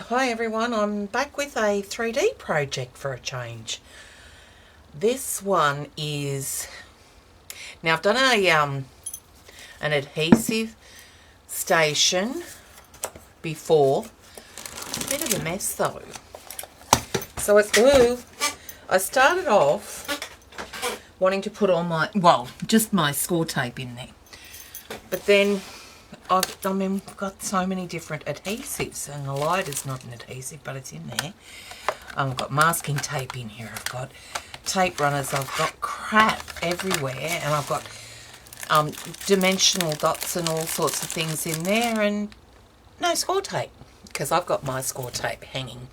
Hi everyone, I'm back with a 3D project for a change. This one is, now I've done an adhesive station before. It's a bit of a mess though. So I started off wanting to put all just my score tape in there. But then I've got so many different adhesives, and the light is not an adhesive, but it's in there. I've got masking tape in here. I've got tape runners. I've got crap everywhere, and I've got dimensional dots and all sorts of things in there, and no score tape, because I've got my score tape hanging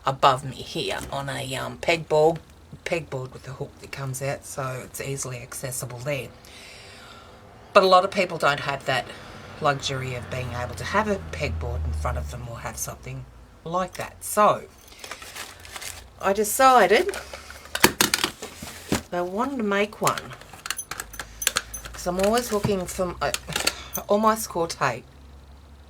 above me here on a pegboard with a hook that comes out, so it's easily accessible there. But a lot of people don't have that luxury of being able to have a pegboard in front of them or have something like that. So I decided I wanted to make one, because I'm always looking for all my score tape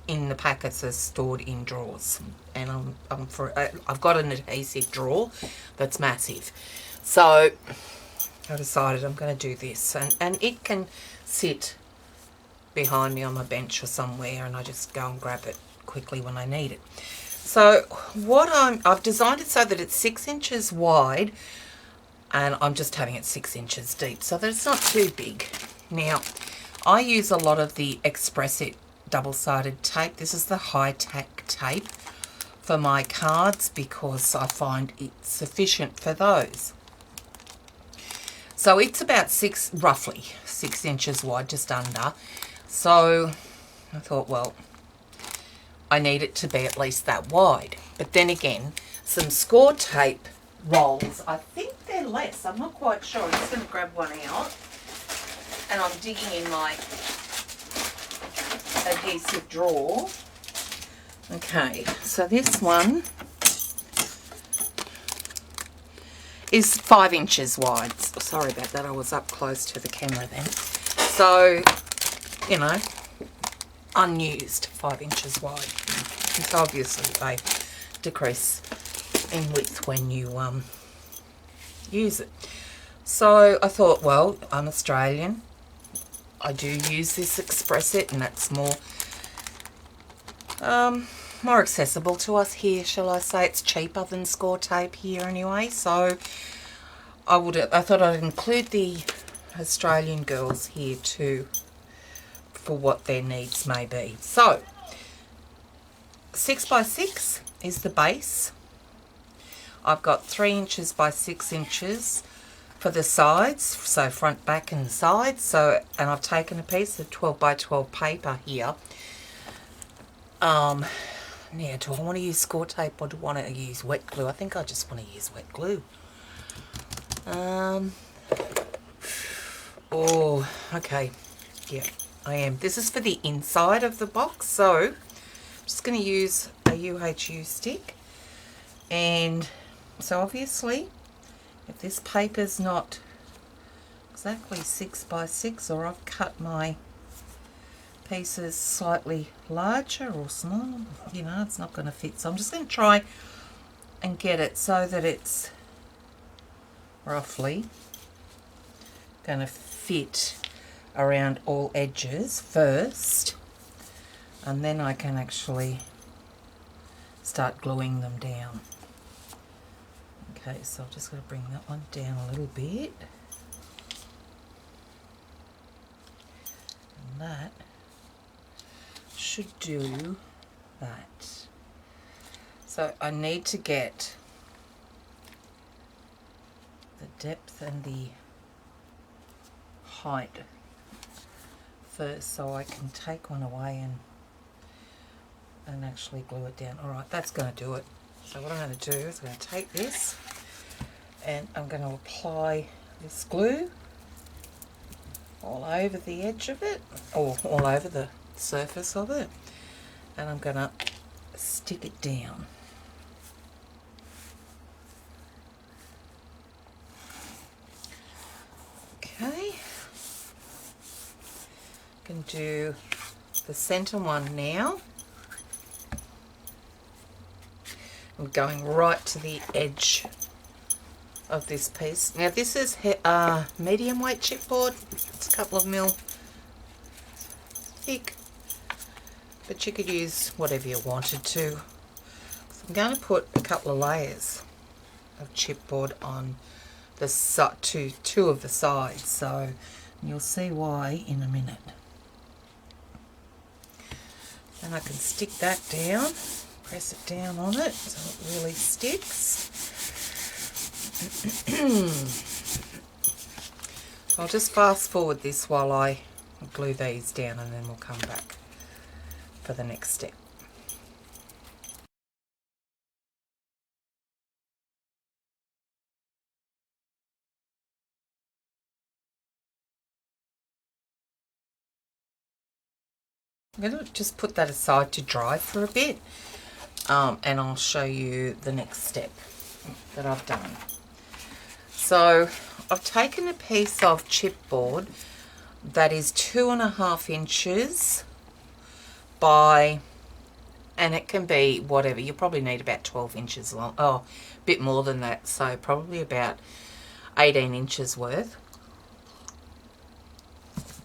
in the packets are stored in drawers, and I've got an adhesive drawer that's massive. So I decided I'm going to do this, and it can sit behind me on my bench or somewhere, and I just go and grab it quickly when I need it. So I've designed it so that it's 6 inches wide, and I'm just having it 6 inches deep so that it's not too big. Now, I use a lot of the Express It double-sided tape. This is the high-tack tape for my cards because I find it's sufficient for those. So it's about roughly 6 inches wide, just under. So I thought, well, I need it to be at least that wide. But then again, some score tape rolls, I think they're less. I'm not quite sure. I'm just going to grab one out. And I'm digging in my adhesive drawer. Okay, so this one is 5 inches wide. Sorry about that, I was up close to the camera then. So, you know, unused, 5 inches wide. So obviously they decrease in width when you use it. So I thought, well, I'm Australian. I do use this Express It, and that's more accessible to us here, shall I say. It's cheaper than score tape here anyway. So I thought I'd include the Australian girls here too, for what their needs may be. So 6 by 6 is the base. I've got 3 inches by 6 inches for the sides, so front, back and sides. So, and I've taken a piece of 12 by 12 paper here. Now, do I want to use score tape or do I want to use wet glue? I think I just want to use wet glue. Oh, okay. Yeah, I am. This is for the inside of the box, so I'm just going to use a UHU stick. And so obviously, if this paper's not exactly 6 by 6, or I've cut my pieces slightly larger or small, you know, it's not going to fit. So I'm just going to try and get it so that it's roughly going to fit around all edges first, and then I can actually start gluing them down. Okay, so I'm just going to bring that one down a little bit, and that should do that. So I need to get the depth and the height first, so I can take one away and actually glue it down. Alright, that's going to do it. So what I'm going to do is I'm going to take this and I'm going to apply this glue all over the edge of it, or all over the surface of it, and I'm going to stick it down. Okay, can do the center one now. I'm going right to the edge of this piece. Now this is medium weight chipboard. It's a couple of mil thick, but you could use whatever you wanted to. So I'm going to put a couple of layers of chipboard on the two of the sides, so you'll see why in a minute. And I can stick that down, press it down on it so it really sticks. I'll just fast forward this while I glue these down, and then we'll come back for the next step. I'm going to just put that aside to dry for a bit, and I'll show you the next step that I've done. So I've taken a piece of chipboard that is 2.5 inches by, and it can be whatever, you probably need about 12 inches long, oh, a bit more than that, so probably about 18 inches worth.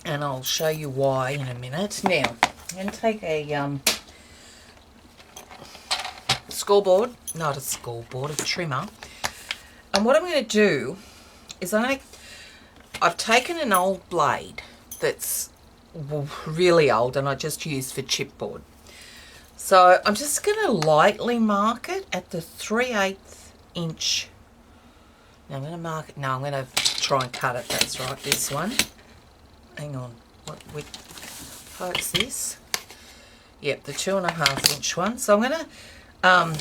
And I'll show you why in a minute. Now, I'm going to take a a trimmer. And what I'm going to do is I've taken an old blade that's really old and I just used for chipboard. So I'm just going to lightly mark it at the 3/8 inch. Now I'm going to mark it. No, I'm going to try and cut it. That's right, this one. Hang on, what width is this? Yep, the 2.5 inch one. So I'm going to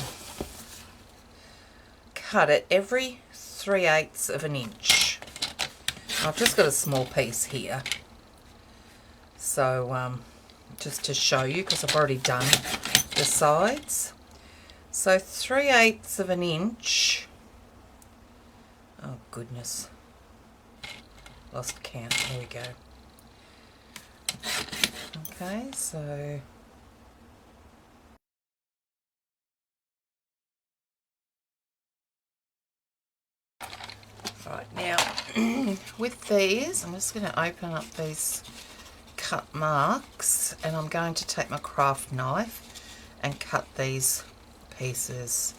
cut it every 3/8 of an inch. I've just got a small piece here, so just to show you, because I've already done the sides. So 3/8 of an inch. Oh goodness, lost count. There we go. Okay, so right now with these, I'm just going to open up these cut marks, and I'm going to take my craft knife and cut these pieces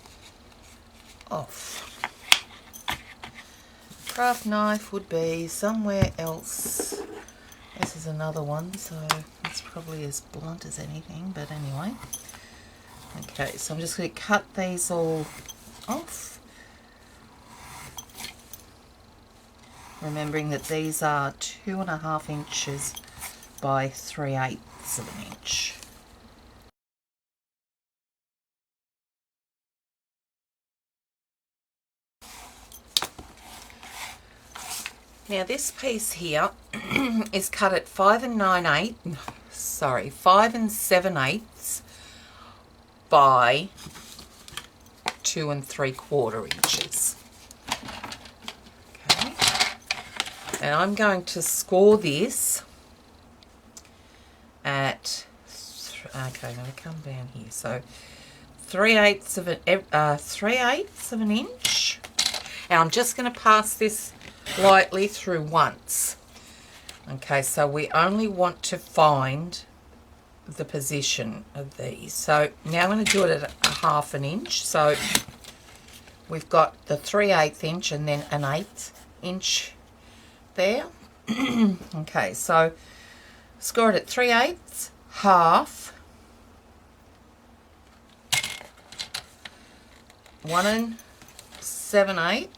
off. Craft knife would be somewhere else. This is another one, so it's probably as blunt as anything, but anyway. Okay, so I'm just going to cut these all off. Remembering that these are 2.5 inches by 3/8 of an inch. Now this piece here is cut at 5 7/8 by 2 3/4 inches. Okay, and I'm going to score this at, okay, I'm going to come down here, so 3/8 of an inch, and I'm just going to pass this lightly through once. Okay, so we only want to find the position of these. So now I'm going to do it at 1/2 inch. So we've got the 3/8 inch and then an 1/8 inch there. Okay, so score it at 3/8, 1/2, 1 7/8.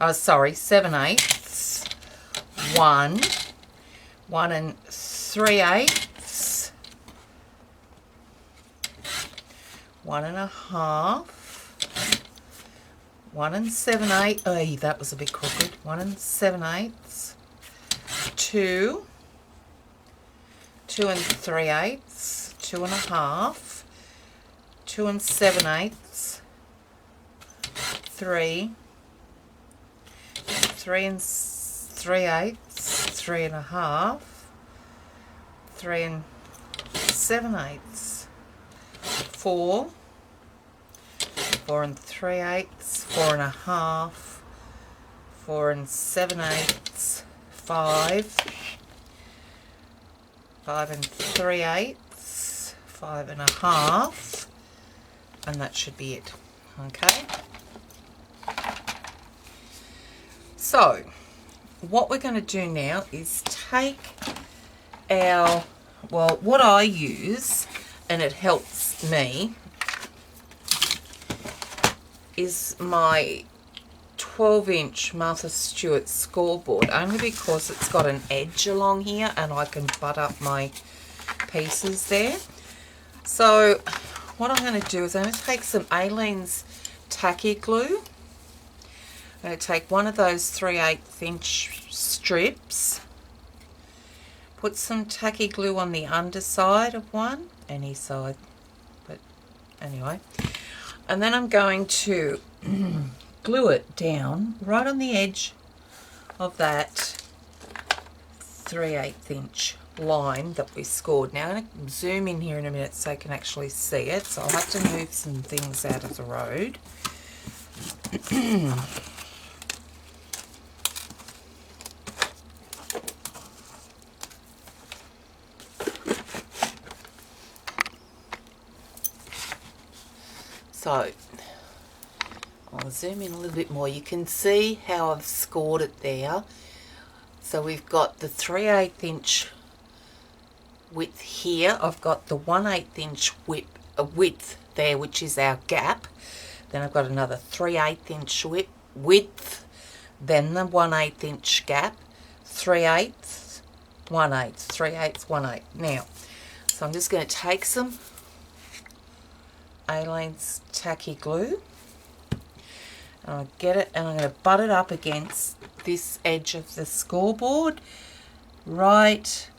7/8, 1 3/8, 1 1/2, 1 7/8. Oh, that was a bit crooked. 1 7/8, 2 3/8, 2 1/2, 2 7/8, 3 3 3/8, 3 1/2, 3 7/8, 4 4 3/8, 4 1/2, 4 7/8, 5, 5 3/8, 5 1/2, and that should be it. Okay. So what we're going to do now is take our, well, what I use, and it helps me, is my 12-inch Martha Stewart scoreboard, only because it's got an edge along here and I can butt up my pieces there. So what I'm going to do is I'm going to take some Aleene's tacky glue. I'm going to take one of those 3/8 inch strips, put some tacky glue on the underside of one, any side, but anyway, and then I'm going to glue it down right on the edge of that 3/8 inch line that we scored. Now I'm going to zoom in here in a minute so you can actually see it, so I'll have to move some things out of the road. So I'll zoom in a little bit more. You can see how I've scored it there. So we've got the 3/8 inch width here. I've got the 1/8 inch width there, which is our gap. Then I've got another 3/8 inch width, then the 1/8 inch gap, 3/8, 1/8, 3/8, 1/8. Now, so I'm just going to take some Aleene's tacky glue, and I'll get it, and I'm going to butt it up against this edge of the scoreboard, right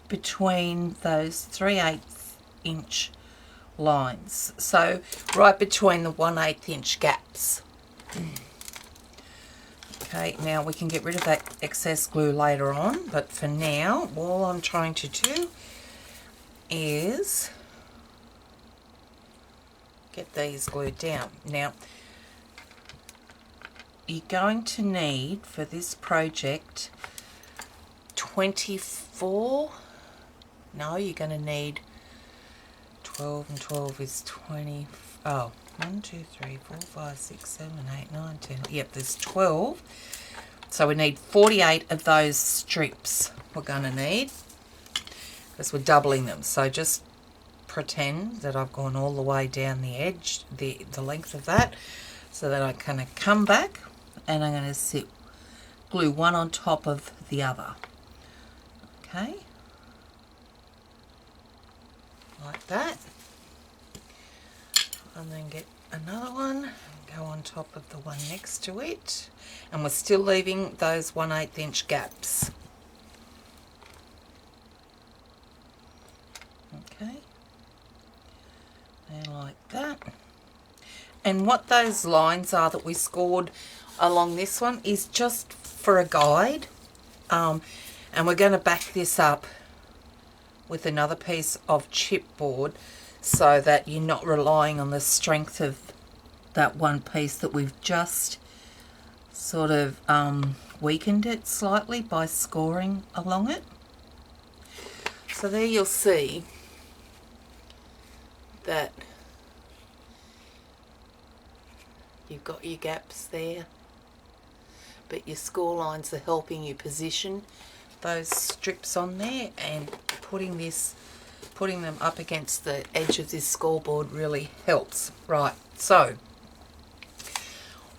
between those 3/8 inch lines. So right between the 1/8 inch gaps. Okay, now we can get rid of that excess glue later on, but for now, all I'm trying to do is get these glued down. Now, you're going to need for this project 24, no, you're going to need 12, and 12 is 20, oh, 1, 2, 3, 4, 5, 6, 7, 8, 9, 10, yep, there's 12. So we need 48 of those strips we're going to need, because we're doubling them. So just pretend that I've gone all the way down the edge, the length of that, so that I can come back and I'm going to glue one on top of the other. Okay, like that, and then get another one, go on top of the one next to it, and we're still leaving those 1/8 inch gaps. Okay, and like that. And what those lines are that we scored along this one is just for a guide, and we're going to back this up with another piece of chipboard so that you're not relying on the strength of that one piece that we've just sort of weakened it slightly by scoring along it. So there you'll see that you've got your gaps there, but your score lines are helping you position those strips on there, and putting them up against the edge of this scoreboard really helps. Right, so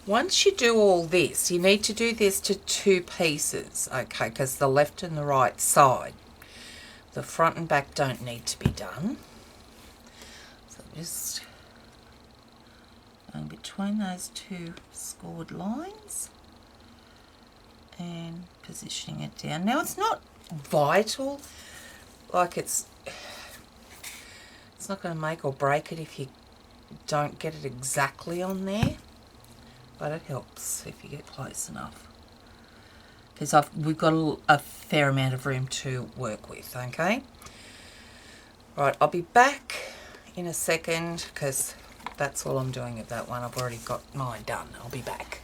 once you do all this, you need to do this to 2 pieces, okay, because the left and the right side, the front and back don't need to be done. So just going between those 2 scored lines and positioning it down. Now it's not vital, like it's not going to make or break it if you don't get it exactly on there, but it helps if you get close enough, because we've got a fair amount of room to work with. Okay, right, I'll be back in a second because that's all I'm doing with that one. I've already got mine done. I'll be back.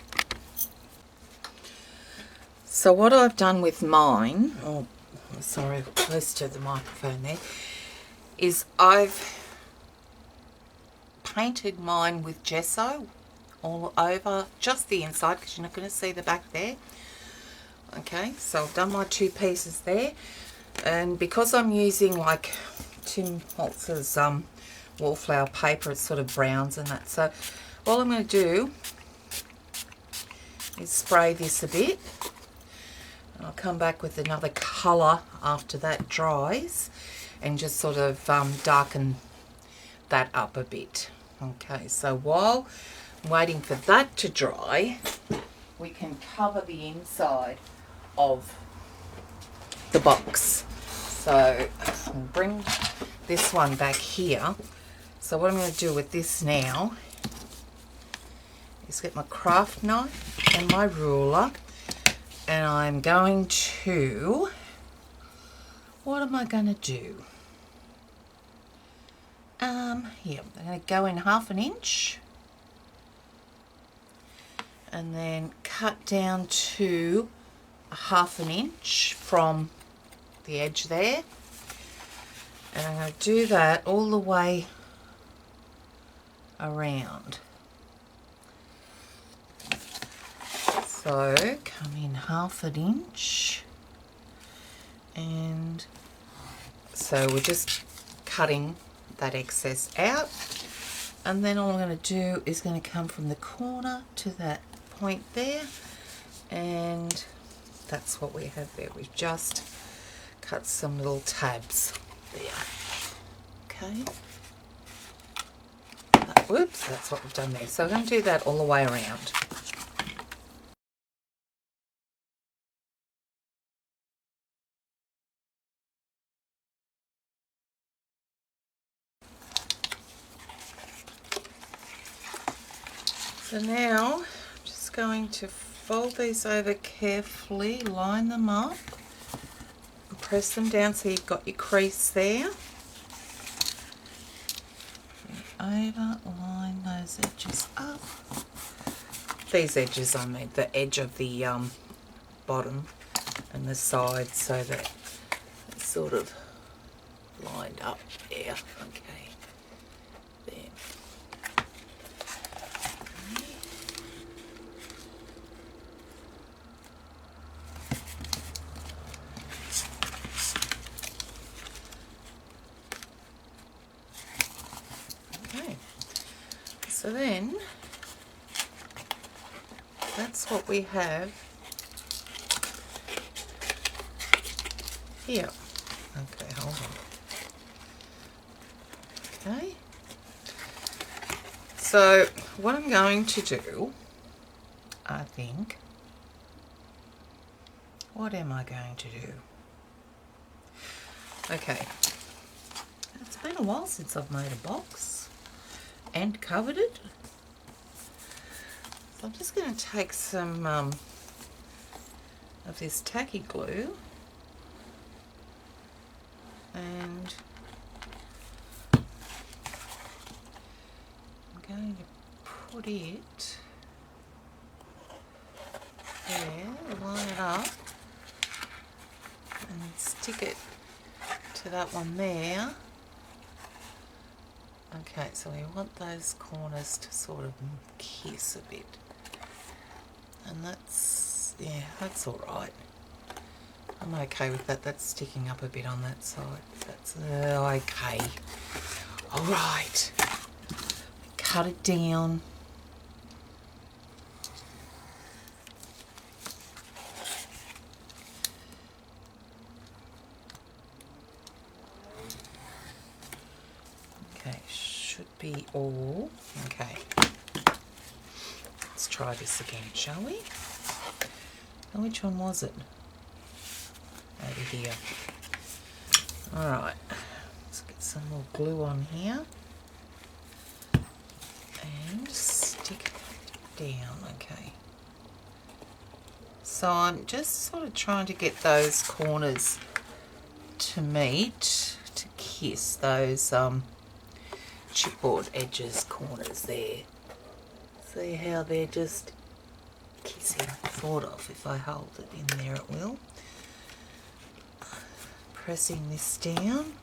So what I've done with mine, oh sorry, close to the microphone there, is I've painted mine with gesso all over, just the inside, because you're not going to see the back there. Okay, so I've done my 2 pieces there, and because I'm using like Tim Holtz's wallflower paper, it's sort of browns and that, so all I'm going to do is spray this a bit. I'll come back with another colour after that dries and just sort of darken that up a bit. Okay, so while I'm waiting for that to dry, we can cover the inside of the box. So I'll bring this one back here. So what I'm going to do with this now is get my craft knife and my ruler, and I'm going to, what am I going to do? Here, I'm going to go in 1/2 inch and then cut down to 1/2 inch from the edge there, and I'm going to do that all the way around. So come in 1/2 inch, and so we're just cutting that excess out, and then all I'm going to do is going to come from the corner to that point there, and that's what we have there. We've just cut some little tabs there. Okay. Whoops, that's what we've done there. So I'm going to do that all the way around. So now I'm just going to fold these over carefully, line them up, and press them down so you've got your crease there. Over, line those edges up. These edges, I mean the edge of the bottom and the side, so that it's sort of lined up there. Okay, there. Okay, so then that's what we have here. Okay, hold on. Okay, so what I'm going to do, I think, what am I going to do? Okay, it's been a while since I've made a box and covered it. So I'm just going to take some of this tacky glue and I'm going to put it there, line it up and stick it to that one there. Okay, so we want those corners to sort of kiss a bit, and that's, yeah, that's all right. I'm okay with that. That's sticking up a bit on that side. That's okay. All right. Cut it down. Okay, should be all. Okay. Let's try this again, shall we? Oh, which one was it? Over here. Alright, let's get some more glue on here and stick it down. Okay, so I'm just sort of trying to get those corners to meet, to kiss those chipboard edges, corners there. See how they're just kissing, sort of. If I hold it in there it will. Pressing this down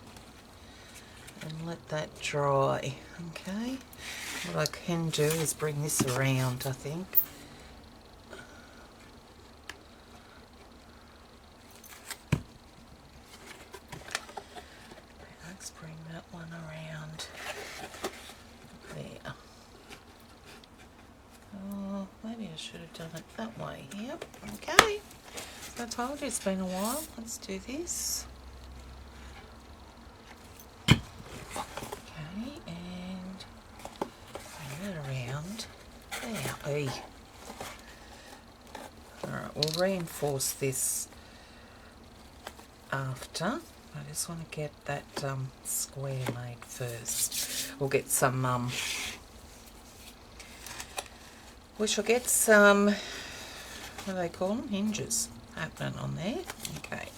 and let that dry. Okay, what I can do is bring this around, I think. Let's bring that one around there. Oh, maybe I should have done it that way. Yep, okay. So I told you it's been a while. Let's do this. Okay, and bring it around there. Hey. Alright, we'll reinforce this after. I just want to get that square made first. We'll get some, we shall get some, what do they call them? Hinges happening on there. Okay.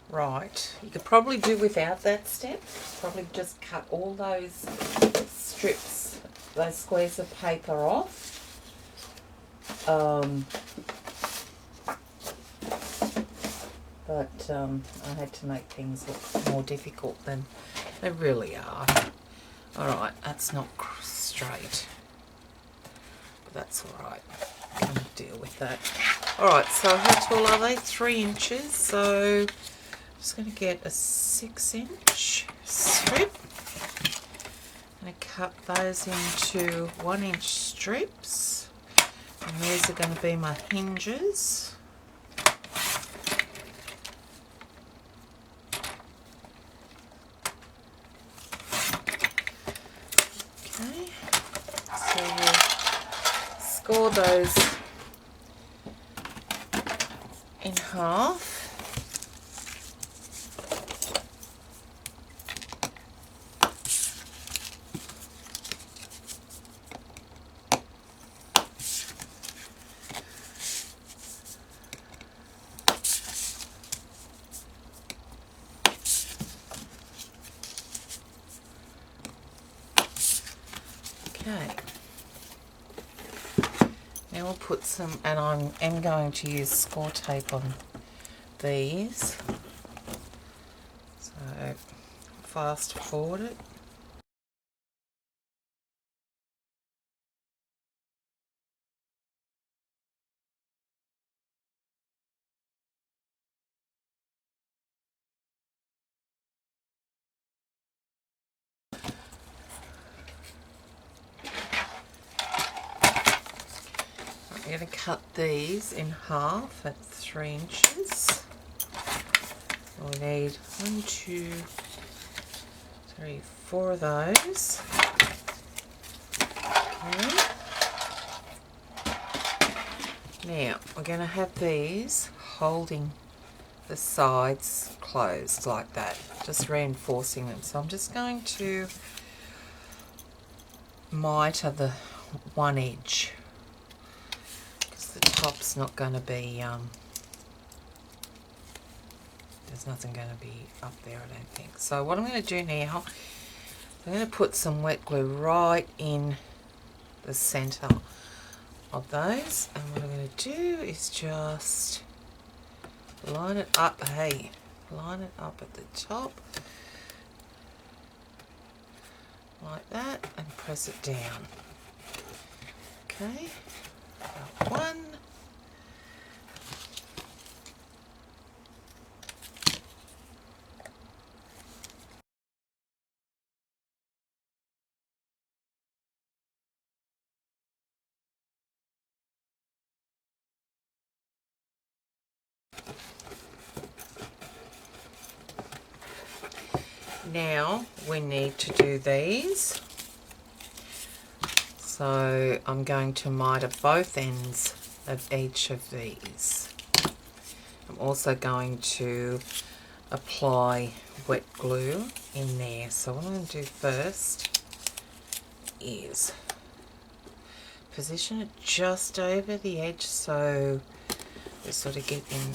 Right, you could probably do without that step. Probably just cut all those strips, those squares of paper off. But I had to make things look more difficult than they really are. Alright, that's not straight. But that's alright. I can deal with that. Alright, so how tall are they? 3 inches. So I'm just going to get a 6-inch strip. I'm going to cut those into 1-inch strips. And these are going to be my hinges. Okay, so we'll score those in half. Okay, now we'll put some, and I am going to use score tape on these, so fast forward it. I'm going to cut these in half at 3 inches. We need 1, 2, 3, 4 of those. Okay. Now we're going to have these holding the sides closed like that, just reinforcing them. So I'm just going to miter the one edge, because the top's not going to be, there's nothing going to be up there, I don't think. So what I'm going to do now, I'm going to put some wet glue right in the centre of those, and what I'm going to do is just line it up, line it up at the top like that and press it down. Okay, about 1. Now we need to do these. So I'm going to miter both ends of each of these. I'm also going to apply wet glue in there. So what I'm going to do first is position it just over the edge so we sort of get in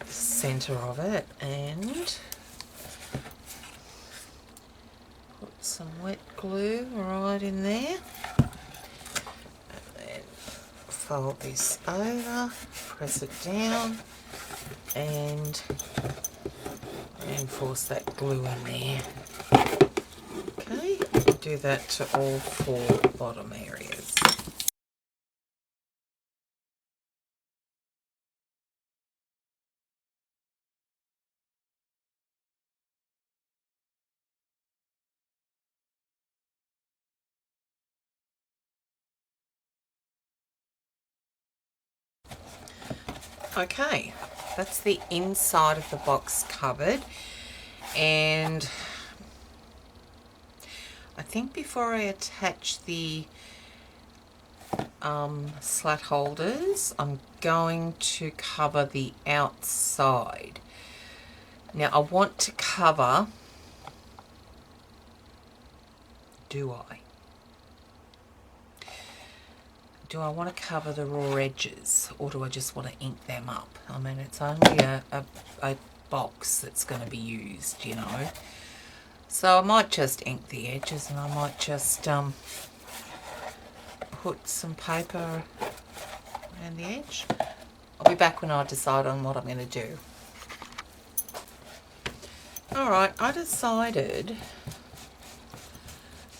the center of it, and put some wet glue right in there, and then fold this over, press it down, and reinforce that glue in there. Okay, do that to all 4 bottom areas. Okay, that's the inside of the box covered, and I think before I attach the slat holders, I'm going to cover the outside. Now I want to cover, do I want to cover the raw edges, or do I just want to ink them up? I mean, it's only a box that's going to be used, you know. So I might just ink the edges, and I might just put some paper around the edge. I'll be back when I decide on what I'm going to do. Alright, I decided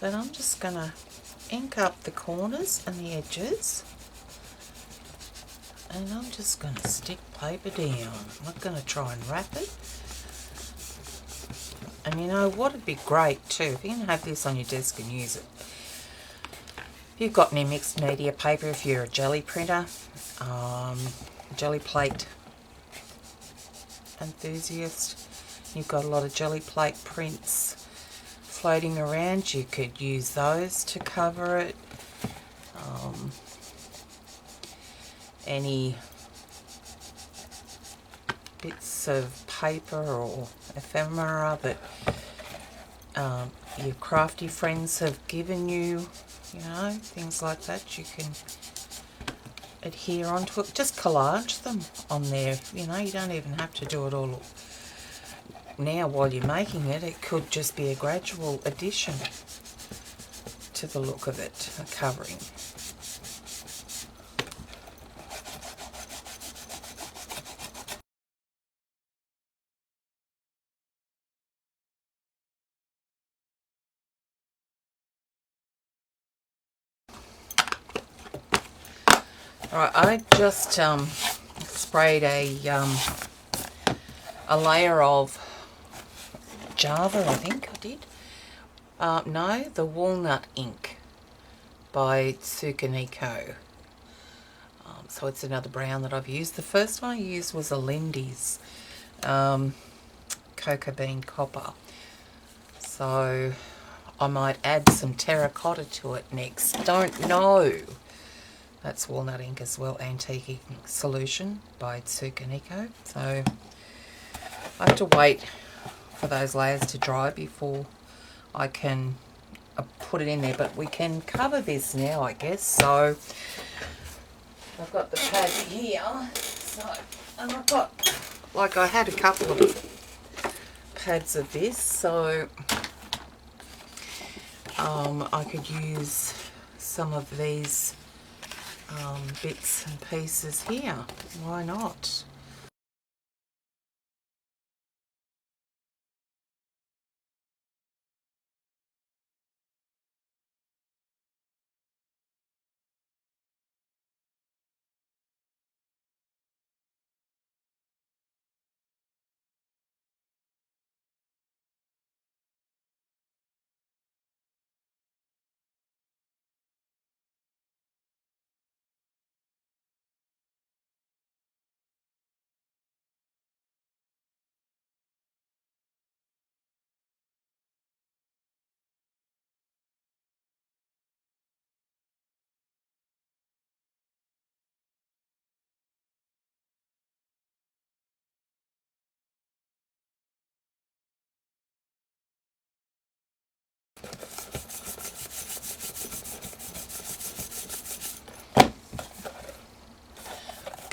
that I'm just going to ink up the corners and the edges, and I'm just going to stick paper down. I'm not going to try and wrap it. And you know what would be great too, if you can have this on your desk and use it. If you've got any mixed media paper, if you're a jelly printer, jelly plate enthusiast, you've got a lot of jelly plate prints floating around, you could use those to cover it. Any bits of paper or ephemera that your crafty friends have given you, you know, things like that, you can adhere onto it. Just collage them on there, you know, you don't even have to do it all now while you're making it. It could just be a gradual addition to the look of it, a covering. Alright, I just sprayed a layer of Java, I think I did. No, the Walnut Ink by Tsukaniko. So it's another brown that I've used. The first one I used was a Lindy's Cocoa Bean Copper. So I might add some terracotta to it next. Don't know. That's Walnut Ink as well, Antique Ink Solution by Tsukaniko. So I have to wait for those layers to dry before I can put it in there, but we can cover this now, I guess. So I've got the pad here, so, and I've got, like, I had a couple of pads of this, so I could use some of these bits and pieces here. Why not?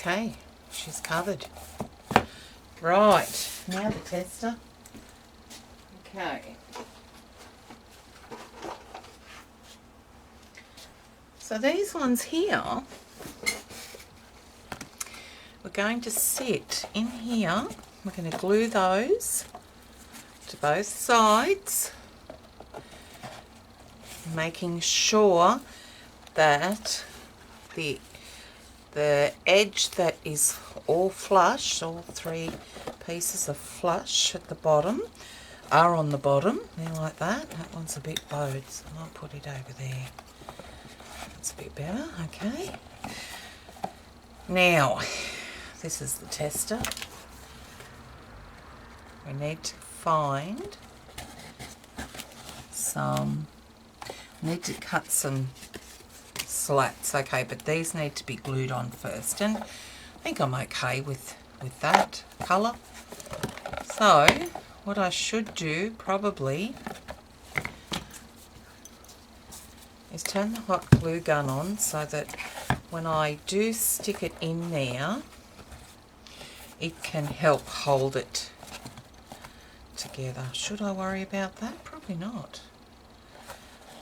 Okay, she's covered. Right, now the tester. Okay. So these ones here, we're going to sit in here. We're going to glue those to both sides, making sure that the edge that is all flush, all three pieces are flush at the bottom, are on the bottom, there like that. That one's a bit bowed, so I'll put it over there. That's a bit better, okay. Now, this is the tester. We need to find some, need to cut some slats, okay, but these need to be glued on first, and I think I'm okay with that colour. So what I should do probably is turn the hot glue gun on so that when I do stick it in there, it can help hold it together. Should I worry about that? Probably not.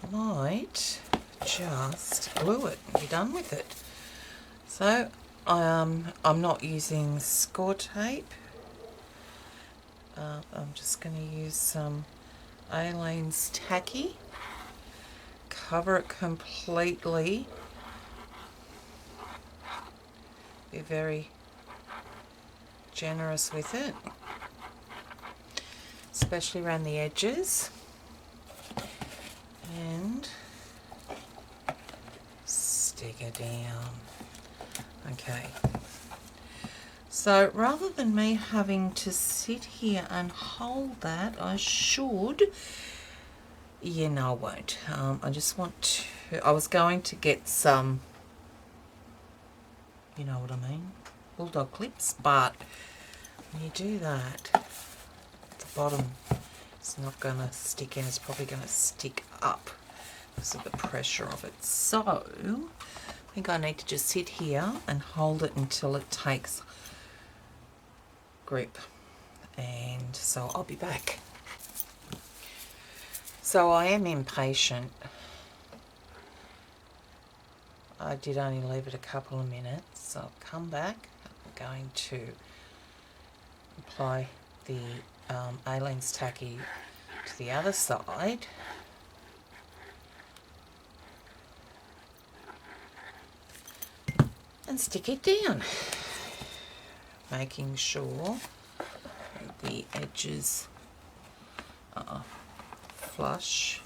I might just glue it and be done with it. So I'm not using scor-tape. I'm just going to use some Aleene's tacky. Cover it completely. Be very generous with it, especially around the edges, and stick it down. Okay, so rather than me having to sit here and hold that, I should, yeah, no, I won't. I just want to, I was going to get some, you know what I mean, bulldog clips, but when you do that, the bottom is not going to stick in, it's probably going to stick up because of the pressure of it. So I think I need to just sit here and hold it until it takes grip, and so I'll be back. So I am impatient. I did only leave it a couple of minutes, so I'll come back. I'm going to apply the Aleene's tacky to the other side. And stick it down, making sure the edges are flush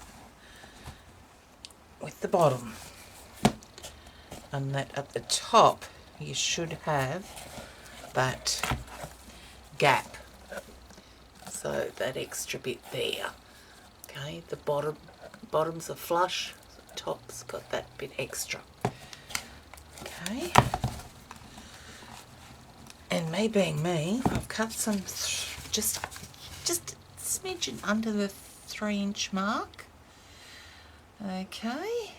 with the bottom, and that at the top you should have that gap, so that extra bit there. Okay, the bottoms are flush, the top's got that bit extra. Okay, and me being me, I've cut some just a smidgen under the 3-inch mark. Okay,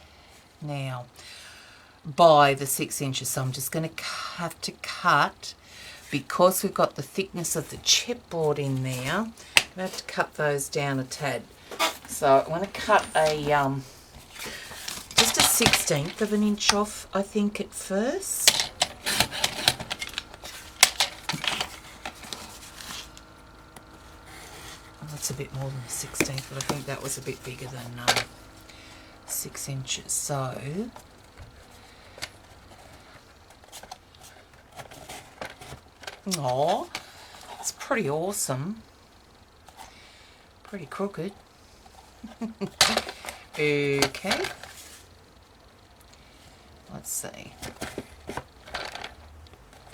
now by the 6 inches, so I'm just going to have to cut, because we've got the thickness of the chipboard in there, I'm going to have to cut those down a tad. So I'm going to cut a just a 1/16 of an inch off, I think, at first. That's a bit more than a 1/16, but I think that was a bit bigger than 6 inches. So oh, it's pretty awesome. Pretty crooked. Okay. Let's see.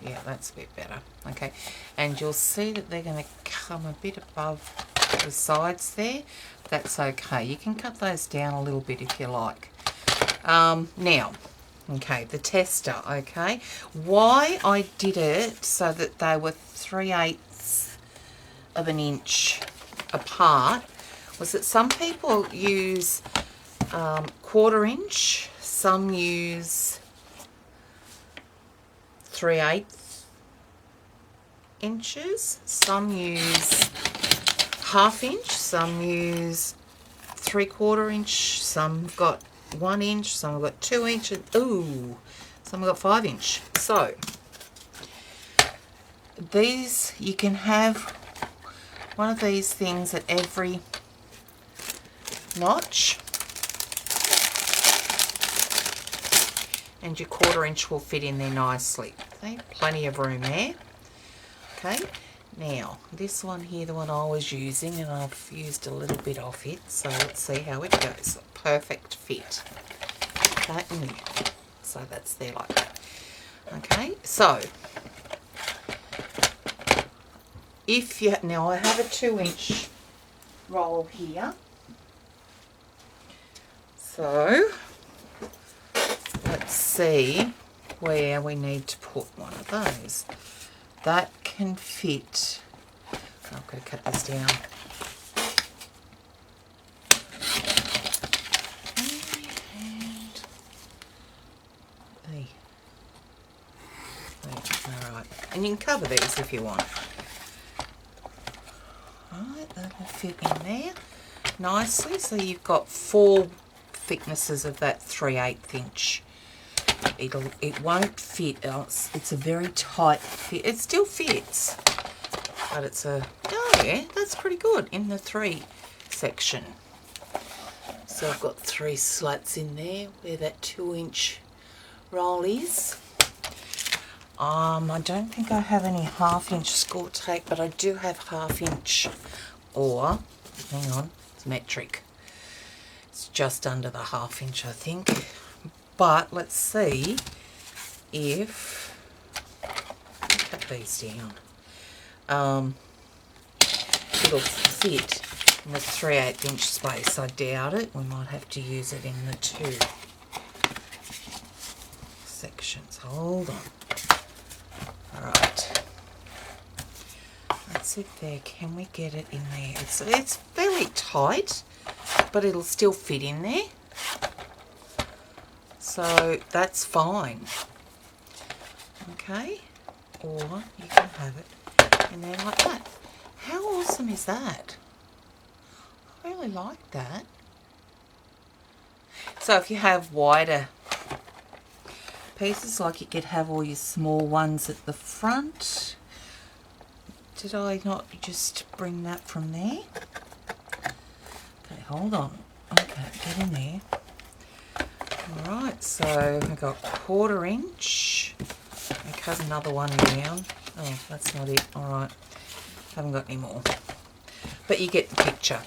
Yeah, that's a bit better. Okay, and you'll see that they're going to come a bit above the sides there. That's okay. You can cut those down a little bit if you like. Now, okay, the tester, okay. Why I did it so that they were 3/8 of an inch apart was that some people use 1/4 inch, some use 3/8 inches. Some use 1/2 inch, some use 3/4 inch, some got 1 inch, some have got 2 inch, and ooh, some have got 5 inch. So these, you can have one of these things at every notch, and your 1/4 inch will fit in there nicely. Okay, plenty of room there. Okay, now this one here, the one I was using, and I've used a little bit of it, so let's see how it goes. Perfect fit. Okay, so that's there like that. Okay, so if you, now I have a 2-inch roll here, so let's see where we need to put one of those. That can fit, I've got to cut this down. Alright, and you can cover these if you want. Alright, that'll fit in there nicely. So you've got 4 thicknesses of that 3/8 inch. It won't fit else. It's a very tight fit. It still fits, but it's a, oh yeah, that's pretty good in the 3 section. So I've got 3 slats in there where that 2-inch roll is. I don't think I have any 1/2 inch score tape, but I do have 1/2 inch, or hang on, it's metric. It's just under the 1/2 inch, I think. But let's see if, cut these down, it'll fit in the 3/8 inch space. I doubt it. We might have to use it in the 2 sections. Hold on. Alright. That's it there. Can we get it in there? It's very tight, but it'll still fit in there. So that's fine. Okay, or you can have it in there like that. How awesome is that? I really like that. So if you have wider pieces, like you could have all your small ones at the front. Did I not just bring that from there? Okay, hold on. Okay, get in there. Alright, so I've got 1/4 inch. I cut another one down. Oh, that's not it. Alright, haven't got any more. But you get the picture.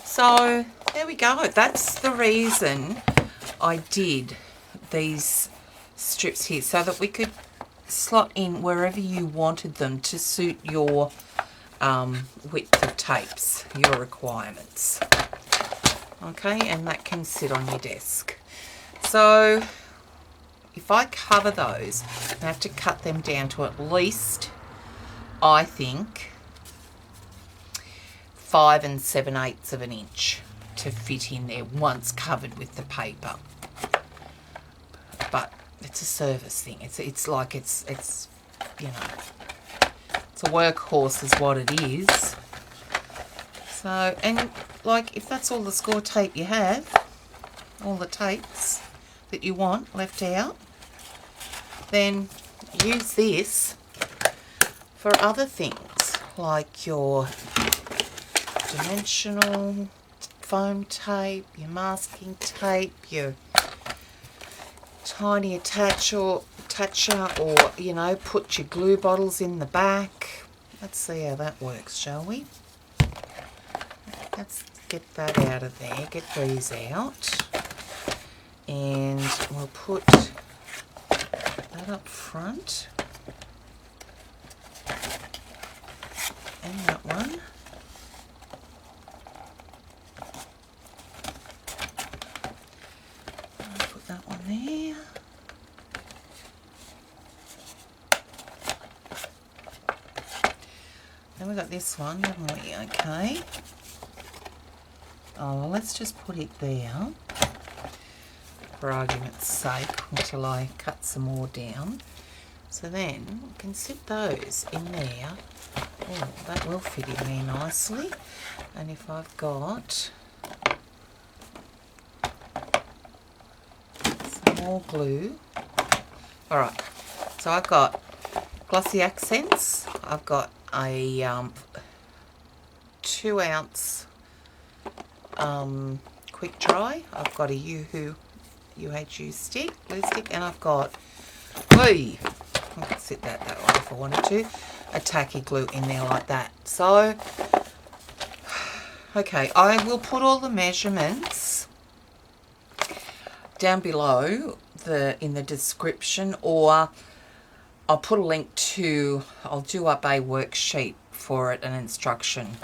So, there we go. That's the reason I did these strips here, so that we could slot in wherever you wanted them to suit your width of tapes, your requirements. Okay, and that can sit on your desk. So if I cover those, I have to cut them down to at least, I think, 5 7/8 of an inch to fit in there once covered with the paper. But it's a service thing. It's like it's you know, it's a workhorse is what it is. So, and like if that's all the score tape you have, all the tapes that you want left out, then use this for other things like your dimensional foam tape, your masking tape, your tiny attacher, or you know, put your glue bottles in the back. Let's see how that works, shall we? Let's get that out of there, get these out, and we'll put that up front and that one. I'll put that one there. Then we've got this one, haven't we? Okay. Oh, well, let's just put it there. for argument's sake, until I cut some more down. So then we can sit those in there. Oh, that will fit in there nicely. And if I've got some more glue. Alright, so I've got glossy accents. I've got a 2 ounce quick dry. I've got a UHU stick, glue stick, and I've got, I could sit that way if I wanted to, a tacky glue in there like that. So, okay, I will put all the measurements down below in the description, or I'll put a link to, I'll do up a worksheet for it, an instruction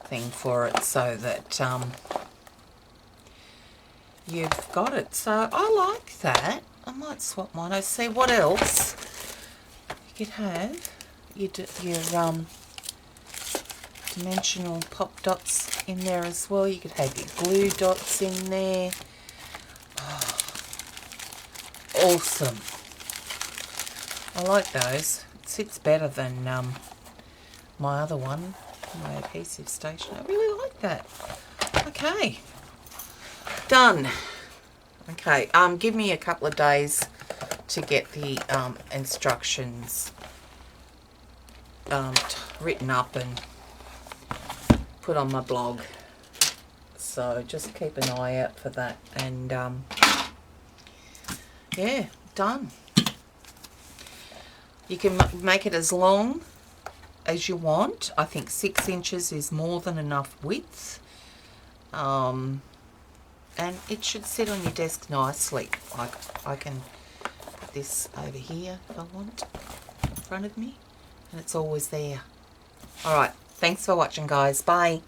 thing for it, so that you've got it. So I like that. I might swap mine. I see what else you could have. Your dimensional pop dots in there as well. You could have your glue dots in there. Oh, awesome. I like those. It sits better than my other one, my adhesive station. I really like that. Okay, done. Okay, give me a couple of days to get the instructions written up and put on my blog. So just keep an eye out for that. And yeah, done. You can make it as long as you want. I think 6 inches is more than enough width. And it should sit on your desk nicely. I can put this over here if I want, in front of me, and it's always there. Alright, thanks for watching, guys. Bye.